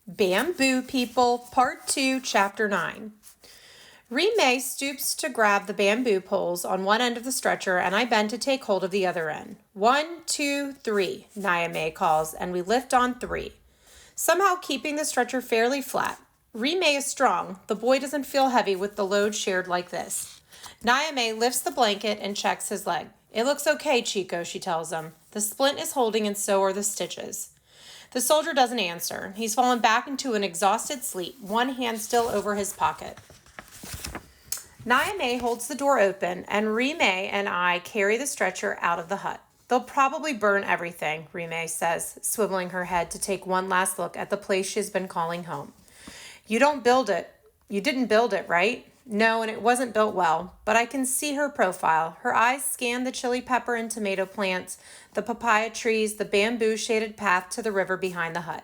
Bamboo People, Part 2, Chapter 9. Rime stoops to grab the bamboo poles on one end of the stretcher, and I bend to take hold of the other end. 1, 2, 3, Nyame calls, and we lift on 3, somehow keeping the stretcher fairly flat. Rime is strong. The boy doesn't feel heavy with the load shared like this. Nyame lifts the blanket and checks his leg. It looks okay, Chico, she tells him. The splint is holding and so are the stitches. The soldier doesn't answer. He's fallen back into an exhausted sleep, one hand still over his pocket. Nyame holds the door open, and Rime and I carry the stretcher out of the hut. They'll probably burn everything, Rime says, swiveling her head to take one last look at the place she's been calling home. You didn't build it, right? No, and it wasn't built well, but I can see her profile. Her eyes scan the chili pepper and tomato plants, the papaya trees, the bamboo-shaded path to the river behind the hut.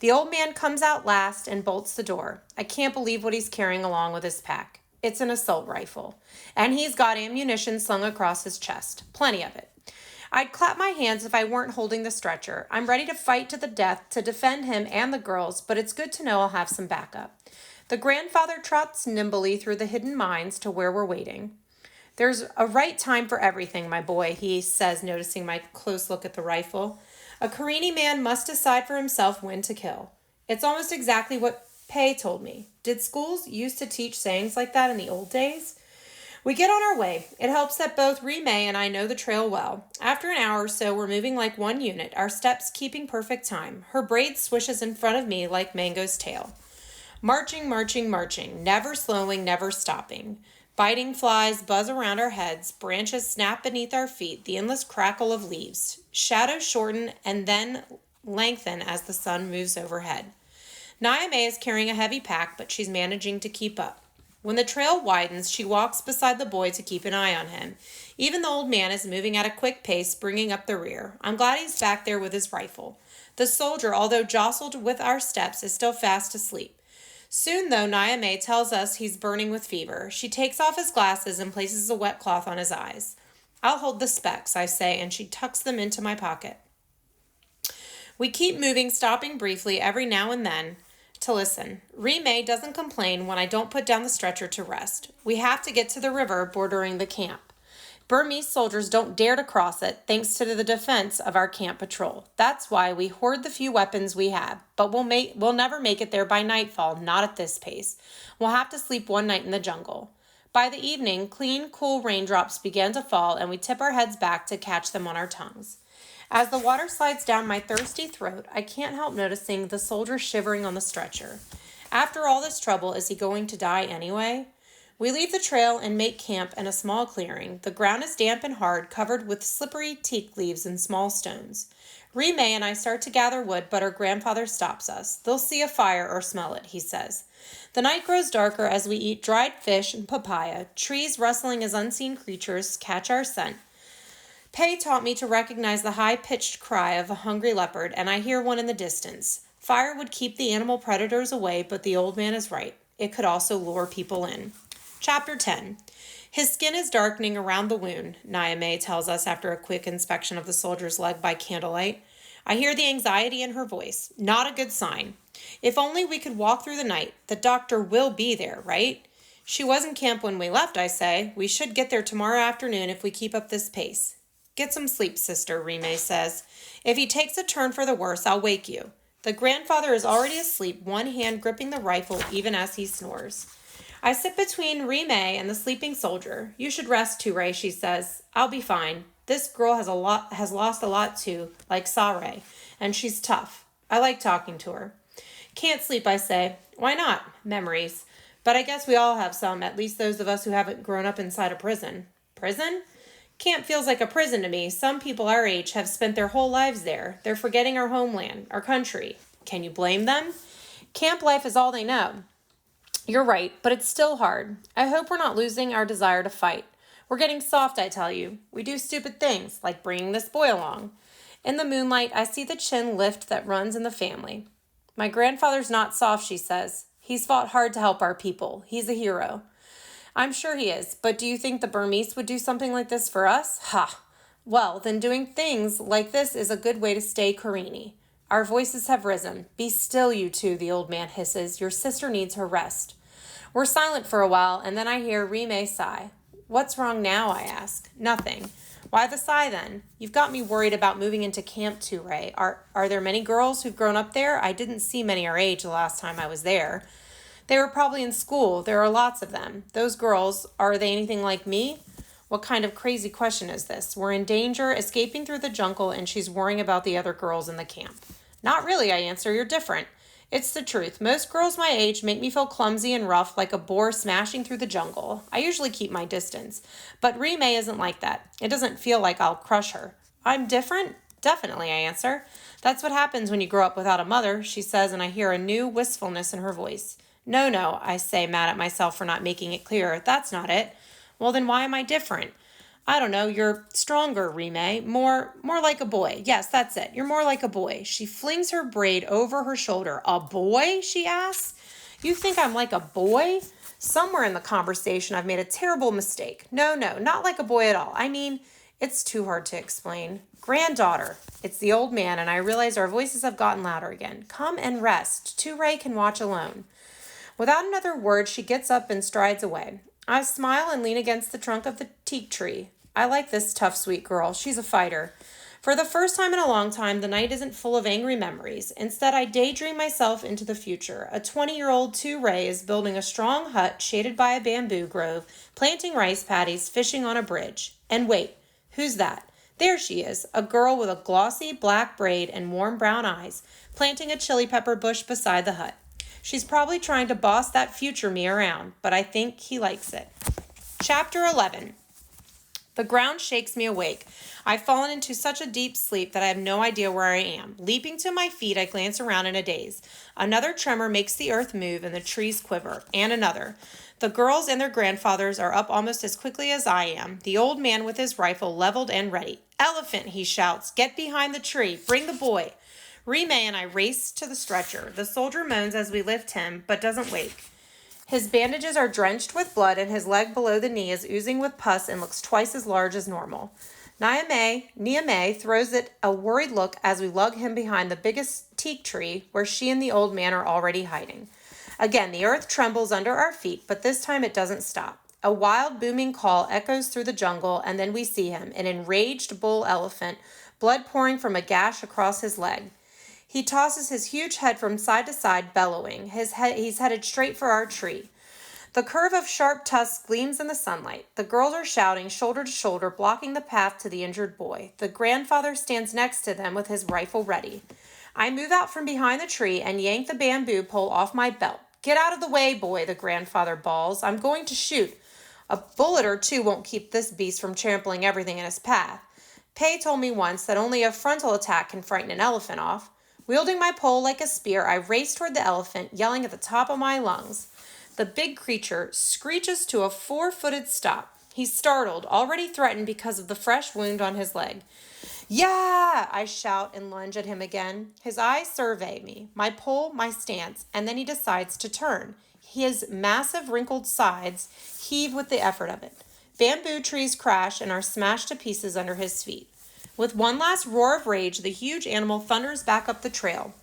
The old man comes out last and bolts the door. I can't believe what he's carrying along with his pack. It's an assault rifle, and he's got ammunition slung across his chest. Plenty of it. I'd clap my hands if I weren't holding the stretcher. I'm ready to fight to the death to defend him and the girls, but it's good to know I'll have some backup. The grandfather trots nimbly through the hidden mines to where we're waiting. There's a right time for everything, my boy, he says, noticing my close look at the rifle. A Karenni man must decide for himself when to kill. It's almost exactly what Pei told me. Did schools used to teach sayings like that in the old days? We get on our way. It helps that both Rime and I know the trail well. After an hour or so, we're moving like one unit, our steps keeping perfect time. Her braid swishes in front of me like Mango's tail. Marching, marching, marching, never slowing, never stopping. Biting flies buzz around our heads, branches snap beneath our feet, the endless crackle of leaves. Shadows shorten and then lengthen as the sun moves overhead. Nyame is carrying a heavy pack, but she's managing to keep up. When the trail widens, she walks beside the boy to keep an eye on him. Even the old man is moving at a quick pace, bringing up the rear. I'm glad he's back there with his rifle. The soldier, although jostled with our steps, is still fast asleep. Soon, though, Nyame tells us he's burning with fever. She takes off his glasses and places a wet cloth on his eyes. I'll hold the specs, I say, and she tucks them into my pocket. We keep moving, stopping briefly every now and then to listen. Rime doesn't complain when I don't put down the stretcher to rest. We have to get to the river bordering the camp. Burmese soldiers don't dare to cross it, thanks to the defense of our camp patrol. That's why we hoard the few weapons we have, but we'll never make it there by nightfall, not at this pace. We'll have to sleep one night in the jungle. By the evening, clean, cool raindrops begin to fall, and we tip our heads back to catch them on our tongues. As the water slides down my thirsty throat, I can't help noticing the soldier shivering on the stretcher. After all this trouble, is he going to die anyway? We leave the trail and make camp in a small clearing. The ground is damp and hard, covered with slippery teak leaves and small stones. Rime and I start to gather wood, but our grandfather stops us. They'll see a fire or smell it, he says. The night grows darker as we eat dried fish and papaya. Trees rustling as unseen creatures catch our scent. Pei taught me to recognize the high-pitched cry of a hungry leopard, and I hear one in the distance. Fire would keep the animal predators away, but the old man is right. It could also lure people in. Chapter 10. His skin is darkening around the wound, Nyame tells us after a quick inspection of the soldier's leg by candlelight. I hear the anxiety in her voice. Not a good sign. If only we could walk through the night. The doctor will be there, right? She was in camp when we left, I say. We should get there tomorrow afternoon if we keep up this pace. Get some sleep, sister, Rime says. If he takes a turn for the worse, I'll wake you. The grandfather is already asleep, one hand gripping the rifle even as he snores. I sit between Rime and the sleeping soldier. You should rest, Ture, she says. I'll be fine. This girl has lost a lot too, like Sare, and she's tough. I like talking to her. Can't sleep, I say. Why not? Memories. But I guess we all have some, at least those of us who haven't grown up inside a prison. Prison? Camp feels like a prison to me. Some people our age have spent their whole lives there. They're forgetting our homeland, our country. Can you blame them? Camp life is all they know. You're right, but it's still hard. I hope we're not losing our desire to fight. We're getting soft, I tell you. We do stupid things, like bringing this boy along. In the moonlight, I see the chin lift that runs in the family. My grandfather's not soft, she says. He's fought hard to help our people. He's a hero. I'm sure he is, but do you think the Burmese would do something like this for us? Ha! Well, then doing things like this is a good way to stay Karenni. Our voices have risen. Be still, you two, the old man hisses. Your sister needs her rest. We're silent for a while, and then I hear Rime sigh. What's wrong now, I ask. Nothing. Why the sigh then? You've got me worried about moving into camp too, Ray. Are there many girls who've grown up there? I didn't see many our age the last time I was there. They were probably in school. There are lots of them. Those girls, are they anything like me? What kind of crazy question is this? We're in danger, escaping through the jungle, and she's worrying about the other girls in the camp. Not really, I answer. You're different. It's the truth. Most girls my age make me feel clumsy and rough, like a boar smashing through the jungle. I usually keep my distance. But Rime isn't like that. It doesn't feel like I'll crush her. I'm different? Definitely, I answer. That's what happens when you grow up without a mother, she says, and I hear a new wistfulness in her voice. No, I say, mad at myself for not making it clearer. That's not it. Well, then why am I different? I don't know, you're stronger, Rime. More like a boy. Yes, that's it. You're more like a boy. She flings her braid over her shoulder. A boy? She asks. You think I'm like a boy? Somewhere in the conversation, I've made a terrible mistake. No, not like a boy at all. I mean, it's too hard to explain. Granddaughter. It's the old man, and I realize our voices have gotten louder again. Come and rest. Ray can watch alone. Without another word, she gets up and strides away. I smile and lean against the trunk of the teak tree. I like this tough, sweet girl. She's a fighter. For the first time in a long time, the night isn't full of angry memories. Instead, I daydream myself into the future. A 20-year-old Ray is building a strong hut shaded by a bamboo grove, planting rice paddies, fishing on a bridge. And wait, who's that? There she is, a girl with a glossy black braid and warm brown eyes, planting a chili pepper bush beside the hut. She's probably trying to boss that future me around, but I think he likes it. Chapter 11. The ground shakes me awake. I've fallen into such a deep sleep that I have no idea where I am. Leaping to my feet, I glance around in a daze. Another tremor makes the earth move and the trees quiver, and another. The girls and their grandfathers are up almost as quickly as I am, the old man with his rifle leveled and ready. Elephant, he shouts. Get behind the tree. Bring the boy. Rime and I race to the stretcher. The soldier moans as we lift him, but doesn't wake. His bandages are drenched with blood, and his leg below the knee is oozing with pus and looks twice as large as normal. Niamey throws it a worried look as we lug him behind the biggest teak tree where she and the old man are already hiding. Again, the earth trembles under our feet, but this time it doesn't stop. A wild, booming call echoes through the jungle, and then we see him, an enraged bull elephant, blood pouring from a gash across his leg. He tosses his huge head from side to side, bellowing. He's headed straight for our tree. The curve of sharp tusks gleams in the sunlight. The girls are shouting, shoulder to shoulder, blocking the path to the injured boy. The grandfather stands next to them with his rifle ready. I move out from behind the tree and yank the bamboo pole off my belt. Get out of the way, boy, the grandfather bawls. I'm going to shoot. A bullet or two won't keep this beast from trampling everything in his path. Pei told me once that only a frontal attack can frighten an elephant off. Wielding my pole like a spear, I race toward the elephant, yelling at the top of my lungs. The big creature screeches to a 4-footed stop. He's startled, already threatened because of the fresh wound on his leg. Yeah! I shout and lunge at him again. His eyes survey me, my pole, my stance, and then he decides to turn. His massive wrinkled sides heave with the effort of it. Bamboo trees crash and are smashed to pieces under his feet. With one last roar of rage, the huge animal thunders back up the trail.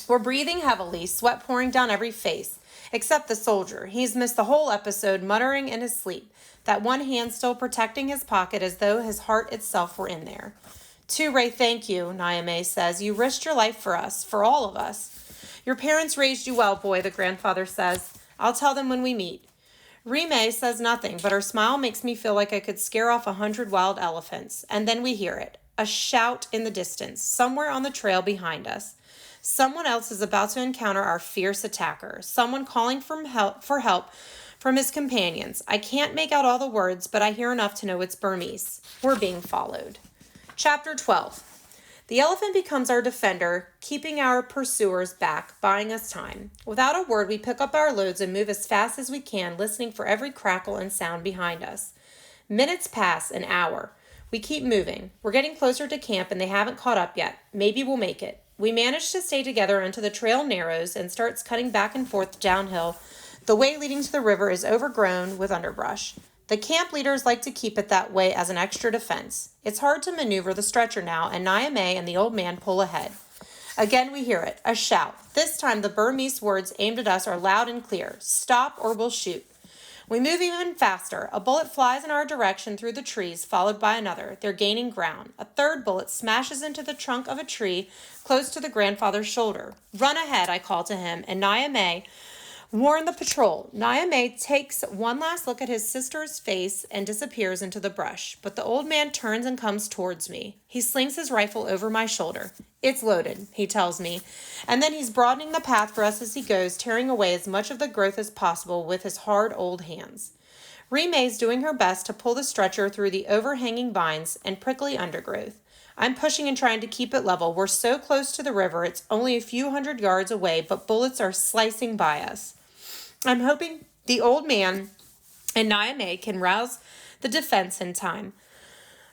We're breathing heavily, sweat pouring down every face, except the soldier. He's missed the whole episode, muttering in his sleep, that one hand still protecting his pocket as though his heart itself were in there. Ray, thank you, Niamey says. You risked your life for us, for all of us. Your parents raised you well, boy, the grandfather says. I'll tell them when we meet. Rime says nothing, but her smile makes me feel like I could scare off 100 wild elephants. And then we hear it. A shout in the distance, somewhere on the trail behind us. Someone else is about to encounter our fierce attacker. Someone calling for help from his companions. I can't make out all the words, but I hear enough to know it's Burmese. We're being followed. Chapter 12. The elephant becomes our defender, keeping our pursuers back, buying us time. Without a word, we pick up our loads and move as fast as we can, listening for every crackle and sound behind us. Minutes pass, an hour. We keep moving. We're getting closer to camp and they haven't caught up yet. Maybe we'll make it. We manage to stay together until the trail narrows and starts cutting back and forth downhill. The way leading to the river is overgrown with underbrush. The camp leaders like to keep it that way as an extra defense. It's hard to maneuver the stretcher now, and Niamey and the old man pull ahead. Again we hear it, a shout. This time the Burmese words aimed at us are loud and clear. Stop or we'll shoot. We move even faster. A bullet flies in our direction through the trees, followed by another. They're gaining ground. A third bullet smashes into the trunk of a tree close to the grandfather's shoulder. Run ahead, I call to him, and Niamey warn the patrol. Niamey takes one last look at his sister's face and disappears into the brush, but the old man turns and comes towards me. He slings his rifle over my shoulder. It's loaded, he tells me, and then he's broadening the path for us as he goes, tearing away as much of the growth as possible with his hard old hands. Remay's doing her best to pull the stretcher through the overhanging vines and prickly undergrowth. I'm pushing and trying to keep it level. We're so close to the river, it's only a few hundred yards away, but bullets are slicing by us. I'm hoping the old man and Niamey can rouse the defense in time.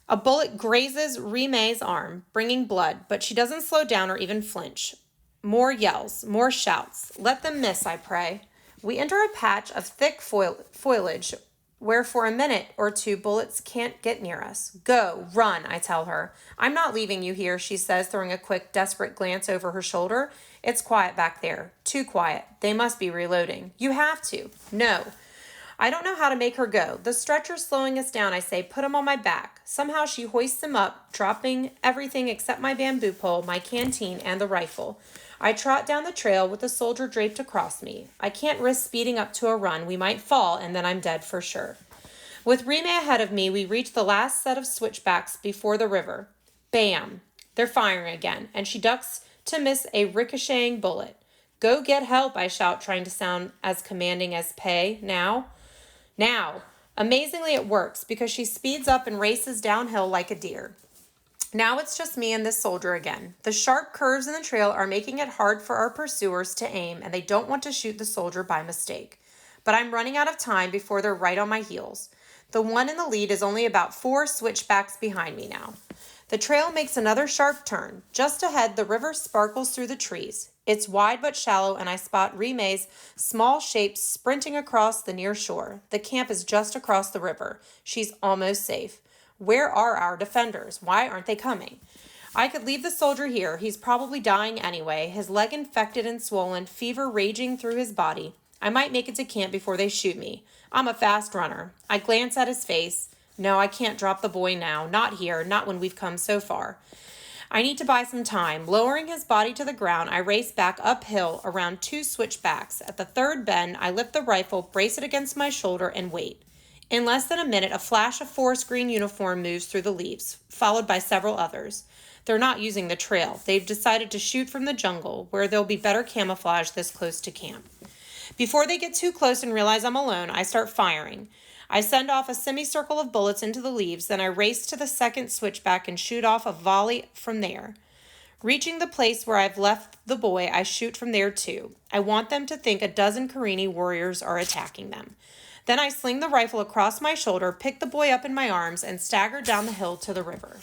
A bullet grazes Remay's arm, bringing blood, but she doesn't slow down or even flinch. More yells, more shouts. Let them miss, I pray. We enter a patch of thick foliage where for a minute or two bullets can't get near us. Go, run, I tell her. I'm not leaving you here, she says, throwing a quick, desperate glance over her shoulder. It's quiet back there. Too quiet. They must be reloading. You have to. No. I don't know how to make her go. The stretcher's slowing us down, I say. Put him on my back. Somehow she hoists him up, dropping everything except my bamboo pole, my canteen, and the rifle. I trot down the trail with the soldier draped across me. I can't risk speeding up to a run. We might fall, and then I'm dead for sure. With Remay ahead of me, we reach the last set of switchbacks before the river. Bam! They're firing again, and she ducks to miss a ricocheting bullet. Go get help, I shout, trying to sound as commanding as Pei. Now! Amazingly, it works, because she speeds up and races downhill like a deer. Now it's just me and this soldier again. The sharp curves in the trail are making it hard for our pursuers to aim, and they don't want to shoot the soldier by mistake. But I'm running out of time before they're right on my heels. The one in the lead is only about 4 switchbacks behind me now. The trail makes another sharp turn. Just ahead, the river sparkles through the trees. It's wide but shallow, and I spot Remay's small shape sprinting across the near shore. The camp is just across the river. She's almost safe. Where are our defenders? Why aren't they coming? I could leave the soldier here. He's probably dying anyway, his leg infected and swollen, fever raging through his body. I might make it to camp before they shoot me. I'm a fast runner. I glance at his face. No, I can't drop the boy now. Not here. Not when we've come so far. I need to buy some time. Lowering his body to the ground, I race back uphill around 2 switchbacks. At the third bend, I lift the rifle, brace it against my shoulder, and wait. In less than a minute, a flash of forest green uniform moves through the leaves, followed by several others. They're not using the trail. They've decided to shoot from the jungle, where they'll be better camouflaged this close to camp. Before they get too close and realize I'm alone, I start firing. I send off a semicircle of bullets into the leaves, then I race to the second switchback and shoot off a volley from there. Reaching the place where I've left the boy, I shoot from there too. I want them to think a dozen Karenni warriors are attacking them. Then I sling the rifle across my shoulder, pick the boy up in my arms, and stagger down the hill to the river.